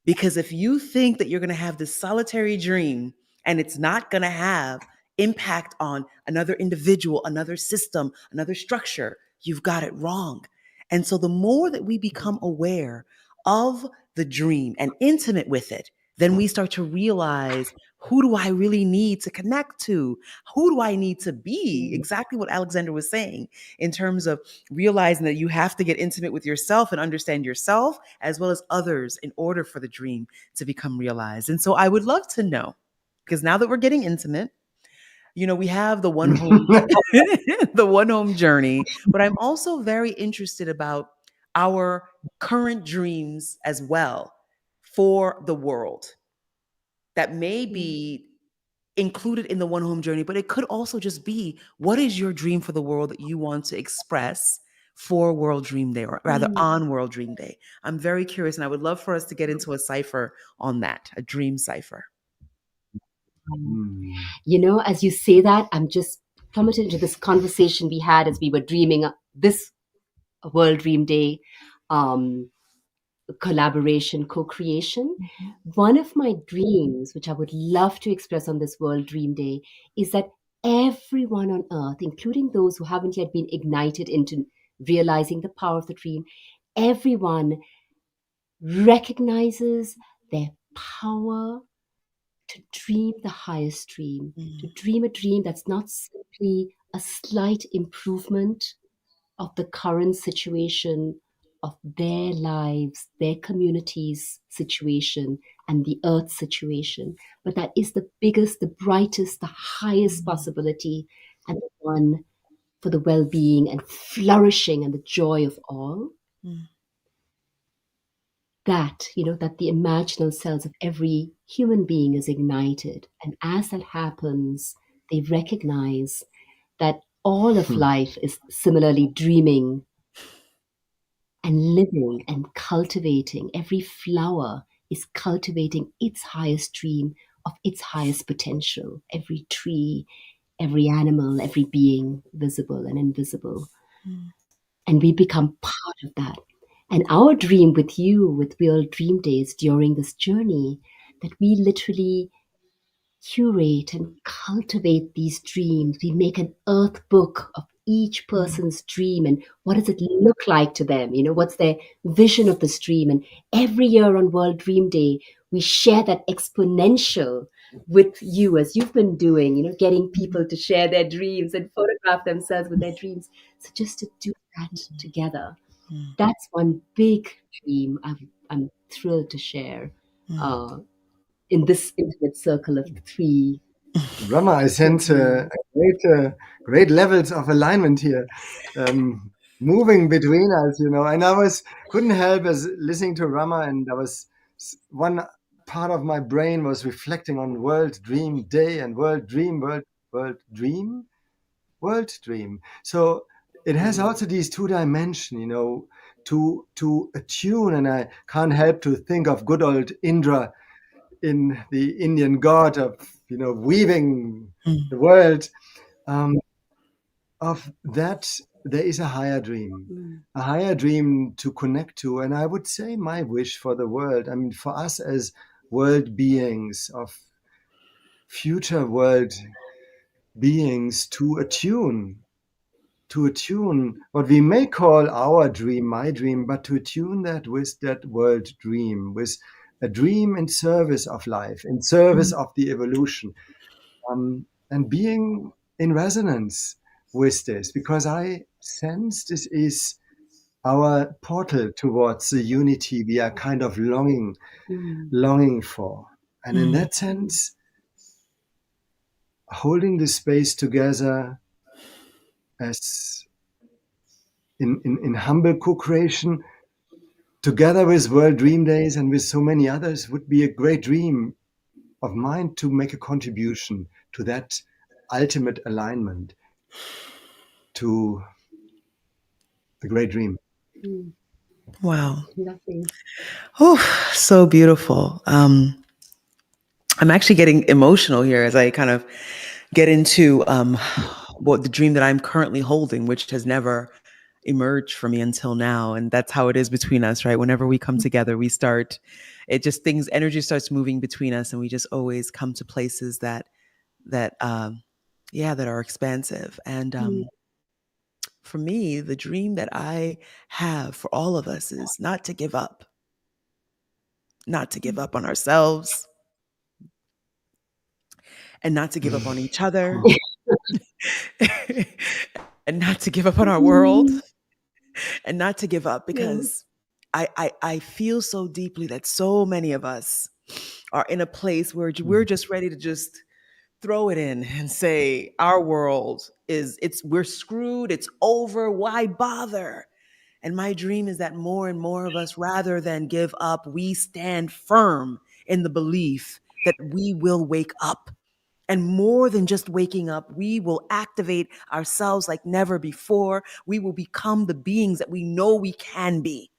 Because if you think that you're going to have this solitary dream and it's not going to have impact on another individual, another system, another structure, you've got it wrong. And so the more that we become aware of the dream and intimate with it, then we start to realize, who do I really need to connect to? Who do I need to be? Exactly what Alexander was saying in terms of realizing that you have to get intimate with yourself and understand yourself as well as others in order for the dream to become realized. And so I would love to know, because now that we're getting intimate, we have the one home, the one home journey, but I'm also very interested about our current dreams as well for the world that may be included in the one home journey, but it could also just be, what is your dream for the world that you want to express for World Dream Day, or rather on World Dream Day? I'm very curious, and I would love for us to get into a cipher on that, a dream cipher. As you say that, I'm just plummeted into this conversation we had as we were dreaming this World Dream Day collaboration, co-creation. One of my dreams, which I would love to express on this World Dream Day, is that everyone on earth, including those who haven't yet been ignited into realizing the power of the dream, everyone recognizes their power to dream the highest dream, to Mm. dream a dream that's not simply a slight improvement of the current situation of their lives, their communities' situation, and the earth situation, but that is the biggest, the brightest, the highest possibility, and the one for the well being and flourishing and the joy of all. Mm. That, that the imaginal cells of every human being is ignited. And as that happens, they recognize that all of life is similarly dreaming and living and cultivating. Every flower is cultivating its highest dream of its highest potential. Every tree, every animal, every being, visible and invisible. Mm. And we become part of that. And our dream with you, with Real Dream Days during this journey, that we literally curate and cultivate these dreams. We make an earth book of each person's dream and what does it look like to them? What's their vision of this dream? And every year on World Dream Day, we share that exponential with you as you've been doing, getting people to share their dreams and photograph themselves with their dreams. So just to do that together, Mm. that's one big dream I'm thrilled to share. Mm. In this intimate circle of three. Rama, I sense great levels of alignment here, moving between us, And I couldn't help as listening to Rama, and one part of my brain was reflecting on World Dream Day and World Dream, World Dream, World Dream. So it has also these two dimensions, to attune, and I can't help to think of good old Indra in the Indian god of weaving Mm. the world. Of that, there is a higher dream to connect to, and I would say my wish for the world. I mean, for us as world beings of future world beings, to attune what we may call our dream, my dream, but to attune that with that world dream, with a dream in service of life, in service of the evolution, and being in resonance with this, because I sense this is our portal towards the unity we are kind of longing for. And in Mm. that sense, holding the space together as in humble co-creation together with World Dream Days and with so many others would be a great dream of mine to make a contribution to that ultimate alignment, to the great dream. Wow. Lovely. Oh, so beautiful. I'm actually getting emotional here as I kind of get into what the dream that I'm currently holding, which has never emerged for me until now. And that's how it is between us, right? Whenever we come together, energy starts moving between us, and we just always come to places that are expansive. And for me, the dream that I have for all of us is not to give up, not to give up on ourselves, and not to give up on each other, and not to give up on our world, and not to give up, Yeah. because I feel so deeply that so many of us are in a place where we're just ready to just throw it in and say our world we're screwed, it's over, why bother? And my dream is that more and more of us, rather than give up, we stand firm in the belief that we will wake up. And more than just waking up, we will activate ourselves like never before. We will become the beings that we know we can be.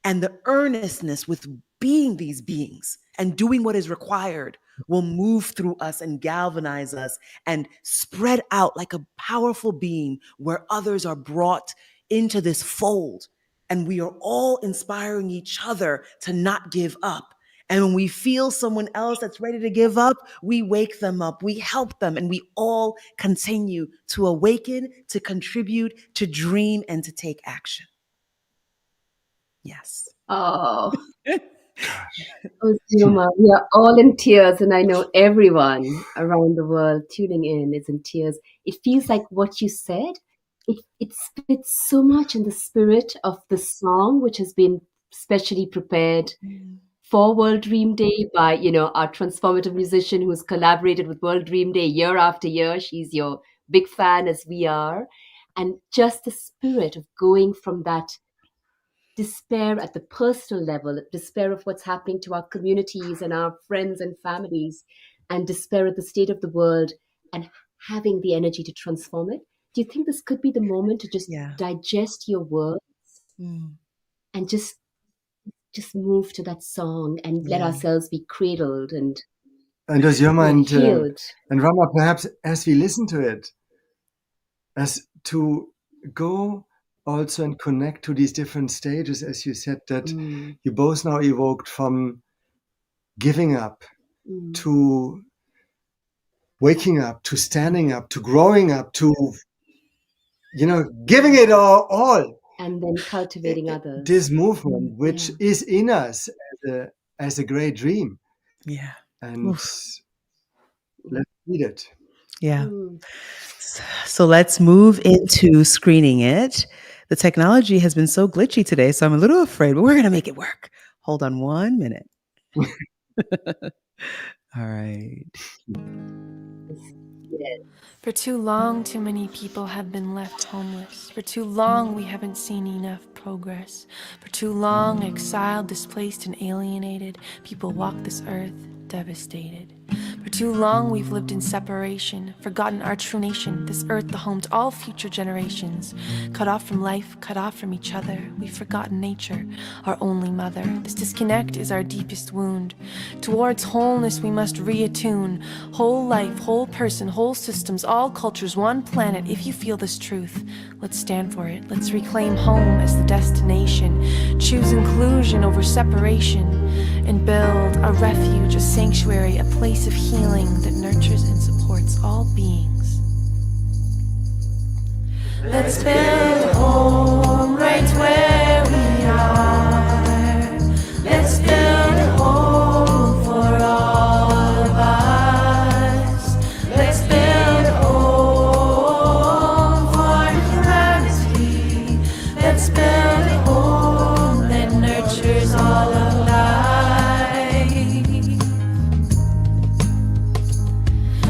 And the earnestness with being these beings and doing what is required will move through us and galvanize us and spread out like a powerful beam where others are brought into this fold. And we are all inspiring each other to not give up. And when we feel someone else that's ready to give up, we wake them up, we help them, and we all continue to awaken, to contribute, to dream, and to take action. Yes. Oh, Oh, Yoma, we are all in tears, and I know everyone around the world tuning in is in tears. It feels like what you said, it fits so much in the spirit of the song, which has been specially prepared for World Dream Day by, our transformative musician who's collaborated with World Dream Day year after year. She's your big fan, as we are. And just the spirit of going from that despair at the personal level, despair of what's happening to our communities and our friends and families, and despair at the state of the world, and having the energy to transform it. Do you think this could be the moment to just Yeah. digest your words and just move to that song and let ourselves be cradled and Osioma healed? and Rama, perhaps as we listen to it, as to go also and connect to these different stages, as you said, that you both now evoked, from giving up to waking up, to standing up, to growing up, to giving it all. And then cultivating others. This movement, which is in us as a great dream. Yeah. And let's read it. Yeah. So let's move into screening it. The technology has been so glitchy today, so I'm a little afraid, but we're going to make it work. Hold on 1 minute. All right. For too long, too many people have been left homeless. For too long, we haven't seen enough progress. For too long, exiled, displaced, and alienated, people walk this earth devastated. For too long, we've lived in separation, forgotten our true nation, this earth the home to all future generations. Cut off from life, cut off from each other, we've forgotten nature, our only mother. This disconnect is our deepest wound. Towards wholeness, we must reattune. Whole life, whole person, whole systems, all cultures, one planet. If you feel this truth, let's stand for it. Let's reclaim home as the destination. Choose inclusion over separation, and build a refuge, a sanctuary, a place of healing that nurtures and supports all beings. Let's build a home right where we are. Let's build a home for all of us. Let's build a home for humanity. Let's build a home that nurtures all of life.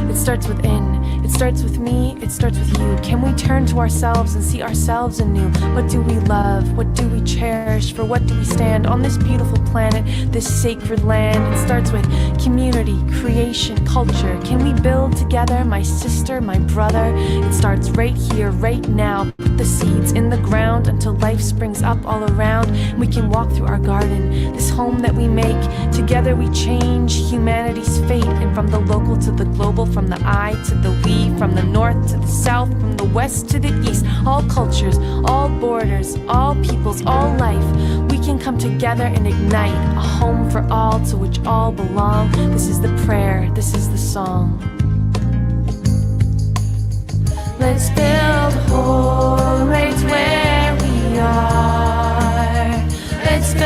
It starts within, it starts with me, it starts with you. Can we turn to ourselves and see ourselves anew? What do we love? What do we cherish? For what do we stand on this beautiful planet, this sacred land? It starts with community, creation, culture. Can we build together, my sister, my brother? It starts right here, right now. Put the seeds in the ground until life springs up all around. We can walk through our garden, this home that we make. Together we change humanity's fate. And from the local to the global, from the I to the we, from the north to the south, from the west to the east, all cultures, all borders, all peoples, all life, we can come together and ignite a home for all to which all belong. This is the prayer, this is the song. Let's build a home right where we are. Let's build a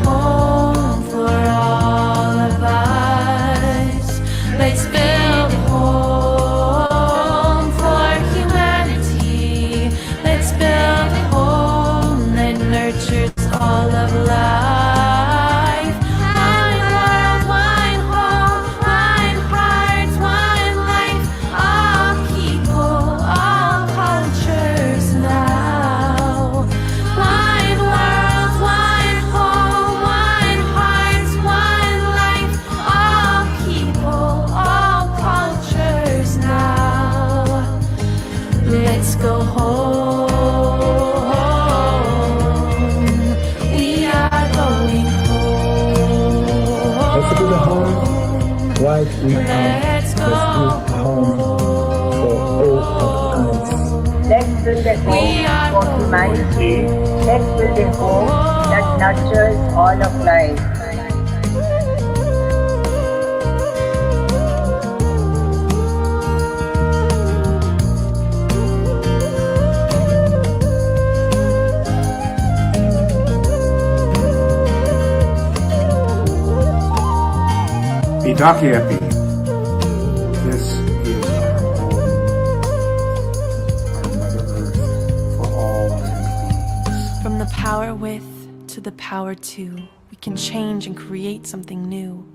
home for all of us. Let's build a home for humanity. Let's build a home that nurtures all of life. One world, one home, one heart, one life. All people, all cultures now. One world, one home, one heart, one life. All people, all cultures now. Let's go home. We are going home. Let's build a home right we are. Let's build a home for all of us. Let's build a home for humanity. Let's build a home that nurtures all of life. Itakeapi. This is our home, our Mother Earth for all living beings. From the power with to the power to, we can change and create something new.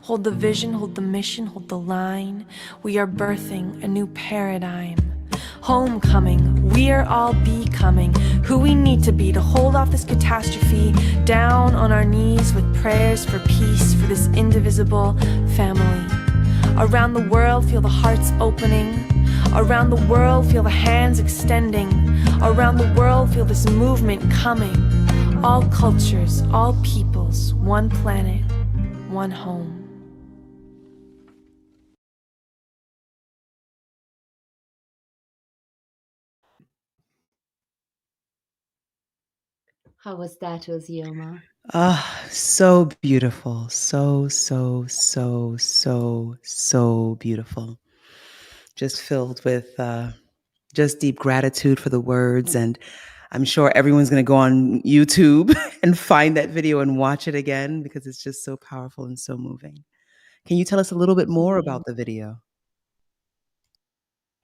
Hold the vision, hold the mission, hold the line. We are birthing a new paradigm. Homecoming, we are all becoming who we need to be to hold off this catastrophe, down on our knees with prayers for peace for this indivisible family. Around the world, feel the hearts opening. Around the world, feel the hands extending. Around the world, feel this movement coming. All cultures, all peoples, one planet, one home. How was that, Ozioma? Ah, so beautiful. So, so, so, so, so beautiful. Just filled with just deep gratitude for the words. And I'm sure everyone's going to go on YouTube and find that video and watch it again because it's just so powerful and so moving. Can you tell us a little bit more about the video?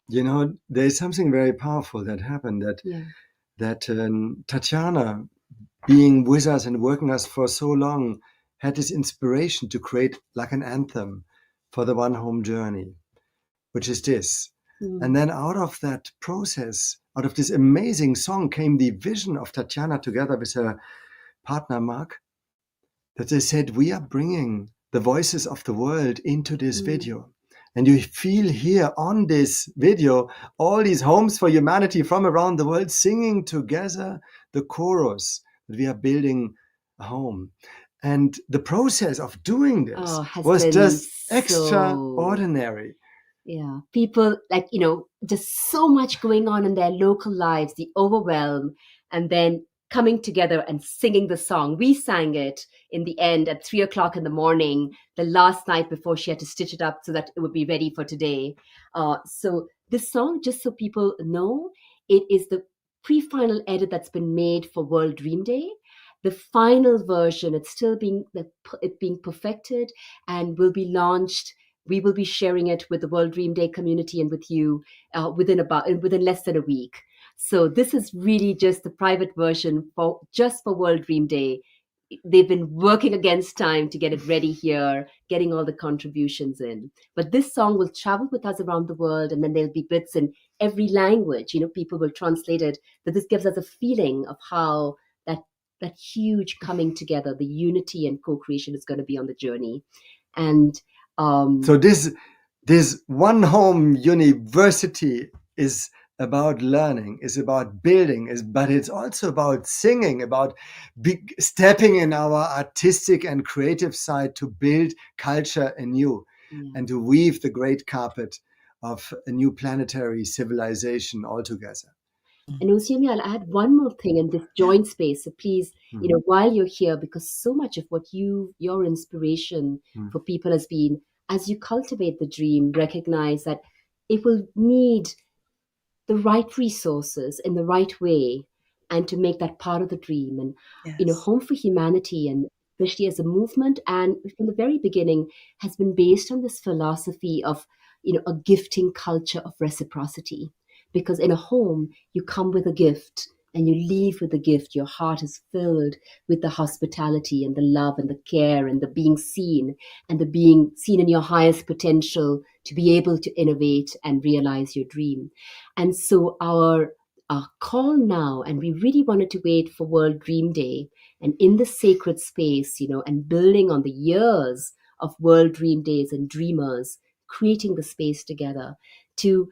You know, there's something very powerful that happened that Tatiana, being with us and working us for so long, had this inspiration to create like an anthem for the One Home journey, which is this. And then out of that process, out of this amazing song came the vision of Tatiana together with her partner, Mark, that they said, we are bringing the voices of the world into this video. And you feel here on this video, all these homes for humanity from around the world singing together the chorus that we are building a home. And the process of doing this was just extraordinary. Yeah, people just so much going on in their local lives, the overwhelm, and then coming together and singing the song. We sang it in the end at 3:00 in the morning, the last night before she had to stitch it up so that it would be ready for today. So this song, just so people know, it is the pre-final edit that's been made for World Dream Day. The final version, it's still being perfected and will be launched. We will be sharing it with the World Dream Day community and with you within less than a week. So this is really just the private version for World Dream Day. They've been working against time to get it ready here, getting all the contributions in. But this song will travel with us around the world, and then there'll be bits in every language. People will translate it. But this gives us a feeling of how that huge coming together, the unity and co-creation is going to be on the journey. And so this One Home University is about learning, is about building, but it's also about singing, about stepping in our artistic and creative side to build culture anew and to weave the great carpet of a new planetary civilization altogether. And Ozioma, I'll add one more thing in this joint space. So please, while you're here, because so much of what your inspiration for people has been, as you cultivate the dream, recognize that it will need the right resources in the right way and to make that part of the dream. And, Home for Humanity, and especially as a movement, and from the very beginning, has been based on this philosophy of, a gifting culture of reciprocity. Because in a home, you come with a gift and you leave with a gift. Your heart is filled with the hospitality and the love and the care and the being seen and the being seen in your highest potential to be able to innovate and realize your dream. And so our call now, and we really wanted to wait for World Dream Day, and in the sacred space, and building on the years of World Dream Days and dreamers, creating the space together to,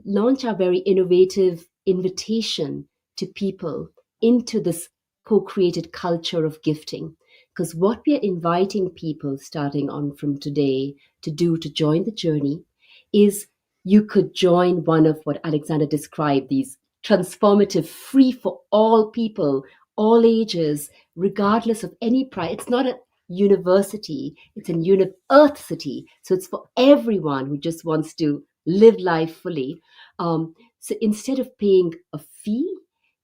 launch our very innovative invitation to people into this co-created culture of gifting. Because what we are inviting people starting on from today to join the journey is you could join one of what Alexander described, these transformative, free for all people, all ages, regardless of any price. It's not a university, it's an earth city. So it's for everyone who just wants to live life fully. So instead of paying a fee,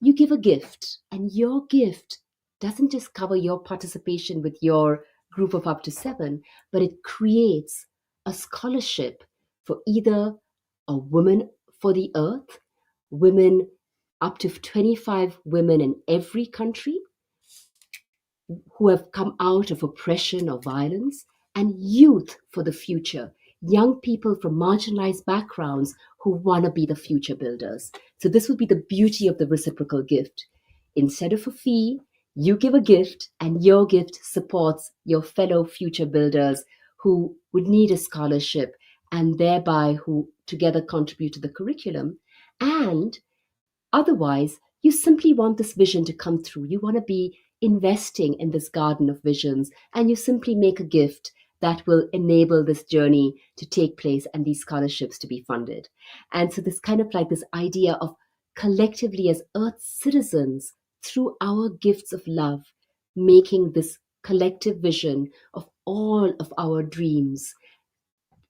you give a gift, and your gift doesn't just cover your participation with your group of up to 7, but it creates a scholarship for either a woman for the earth, women, up to 25 women in every country who have come out of oppression or violence, and youth for the future, young people from marginalized backgrounds who want to be the future builders. So, this would be the beauty of the reciprocal gift. Instead of a fee, you give a gift, and your gift supports your fellow future builders who would need a scholarship and thereby who together contribute to the curriculum. And otherwise, you simply want this vision to come through. You want to be investing in this garden of visions, and you simply make a gift that will enable this journey to take place and these scholarships to be funded. And so, this kind of like this idea of collectively as Earth citizens, through our gifts of love, making this collective vision of all of our dreams,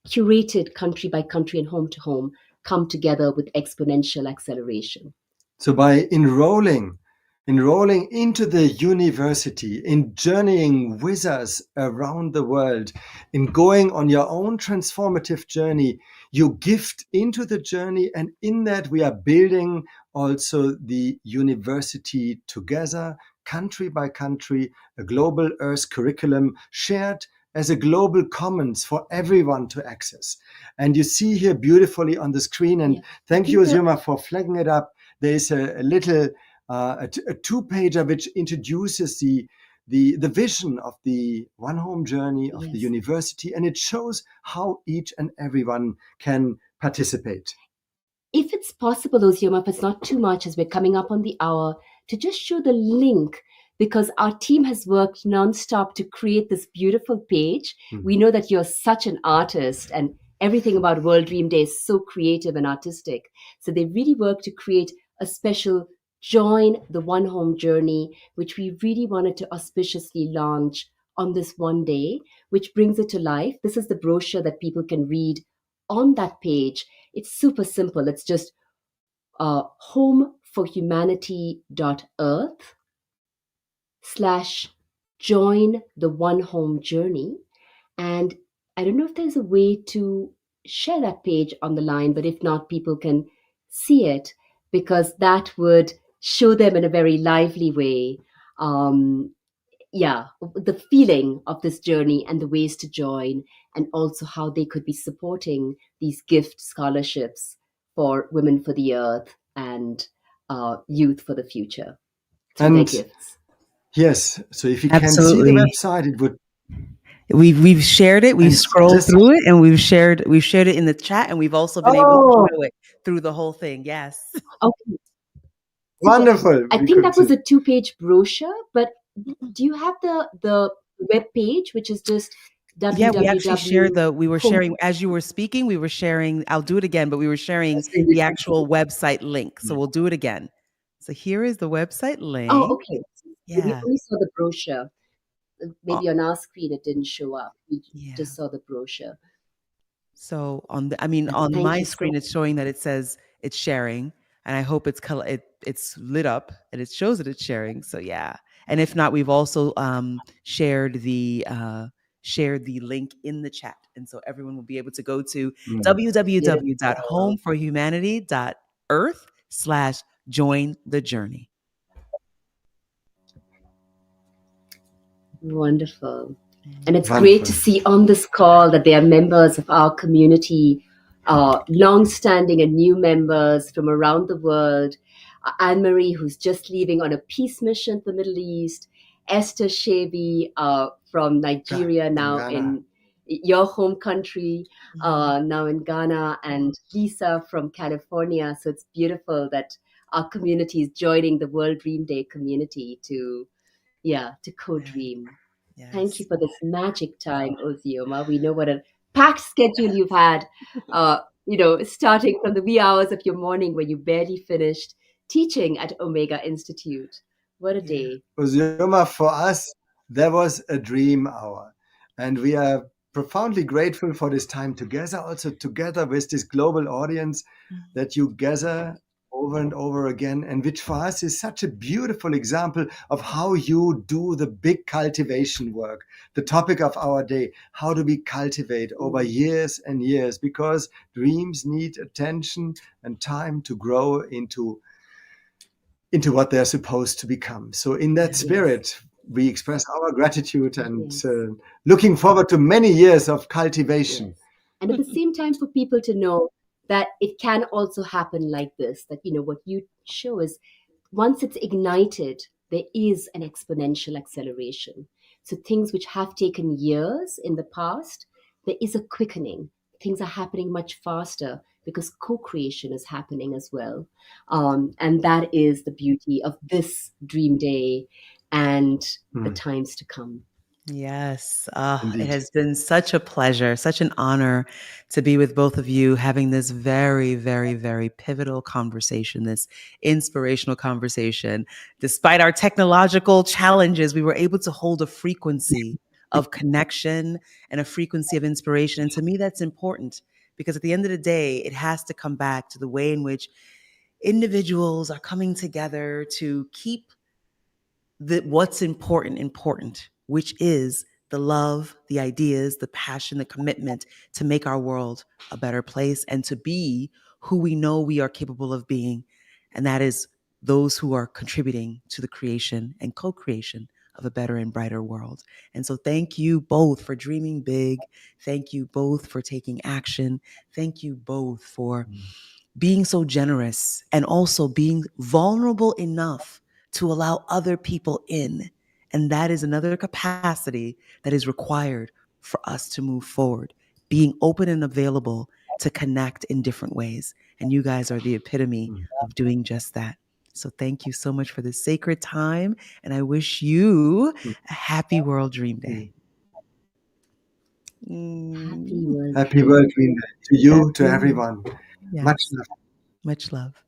curated country by country and home to home, come together with exponential acceleration. So by enrolling into the university, in journeying with us around the world, in going on your own transformative journey, you gift into the journey, and in that we are building also the university together, country by country, a global Earth curriculum shared as a global commons for everyone to access. And you see here beautifully on the screen, and thank you, Ozoma, for flagging it up. There's a little a two-pager which introduces the vision of the One Home journey of the university, and it shows how each and everyone can participate. If it's possible, Ozoma, if it's not too much as we're coming up on the hour, to just show the link, because our team has worked nonstop to create this beautiful page. We know that you're such an artist, and everything about World Dream Day is so creative and artistic. So they really work to create a special Join the One Home journey, which we really wanted to auspiciously launch on this one day, which brings it to life. This is the brochure that people can read on that page. It's super simple. It's just homeforhumanity.earth/join the One Home journey. And I don't know if there's a way to share that page on the line, but if not, people can see it, because that would show them in a very lively way, the feeling of this journey and the ways to join, and also how they could be supporting these gift scholarships for Women for the Earth and Youth for the Future through their gifts. Yes, so if you can see the website, it would. We've shared it. We've scrolled through it, and we've shared it in the chat, and we've also been able to show it through the whole thing. Yes. Okay. Wonderful. I think that was a 2-page brochure, but do you have the web page, which is just www? Yeah, we actually shared we were sharing, as you were speaking, we were sharing, I'll do it again, but we were sharing the actual website link. So we'll do it again. So here is the website link. Oh, okay. Yeah. We only saw the brochure. Maybe on our screen it didn't show up. We just saw the brochure. So on my screen, it's showing that it says it's sharing, and I hope it's lit up and it shows that it's sharing. So yeah, and if not, we've also shared the link in the chat, and so everyone will be able to go to www.homeforhumanity.earth/join the journey. Wonderful. And it's great to see on this call that they are members of our community, long-standing and new members from around the world. Anne-Marie, who's just leaving on a peace mission to the Middle East. Esther Shebi from Nigeria, now in your home country, now in Ghana, and Lisa from California. So it's beautiful that our community is joining the World Dream Day community to co-dream. Yes. Thank you for this magic time, Ozoma. We know what a packed schedule you've had, starting from the wee hours of your morning where you barely finished teaching at Omega Institute. What a day. Ozoma, for us, there was a dream hour. And we are profoundly grateful for this time together, also together with this global audience that you gather over and over again, and which for us is such a beautiful example of how you do the big cultivation work. The topic of our day: how do we cultivate over years and years? Because dreams need attention and time to grow into what they're supposed to become. So in that spirit, we express our gratitude and looking forward to many years of cultivation. And at the same time, for people to know that it can also happen like this, that, what you show is once it's ignited, there is an exponential acceleration. So things which have taken years in the past, there is a quickening. Things are happening much faster because co-creation is happening as well. And that is the beauty of this Dream Day and the times to come. Yes. It has been such a pleasure, such an honor to be with both of you, having this very, very, very pivotal conversation, this inspirational conversation. Despite our technological challenges, we were able to hold a frequency of connection and a frequency of inspiration. And to me, that's important because at the end of the day, it has to come back to the way in which individuals are coming together to keep what's important, which is the love, the ideas, the passion, the commitment to make our world a better place and to be who we know we are capable of being. And that is those who are contributing to the creation and co-creation of a better and brighter world. And so thank you both for dreaming big. Thank you both for taking action. Thank you both for being so generous and also being vulnerable enough to allow other people in. And that is another capacity that is required for us to move forward, being open and available to connect in different ways. And you guys are the epitome of doing just that. So thank you so much for this sacred time. And I wish you a happy World Dream Day. Happy World Happy World Dream Day to you, to everyone. Yes. Much love. Much love.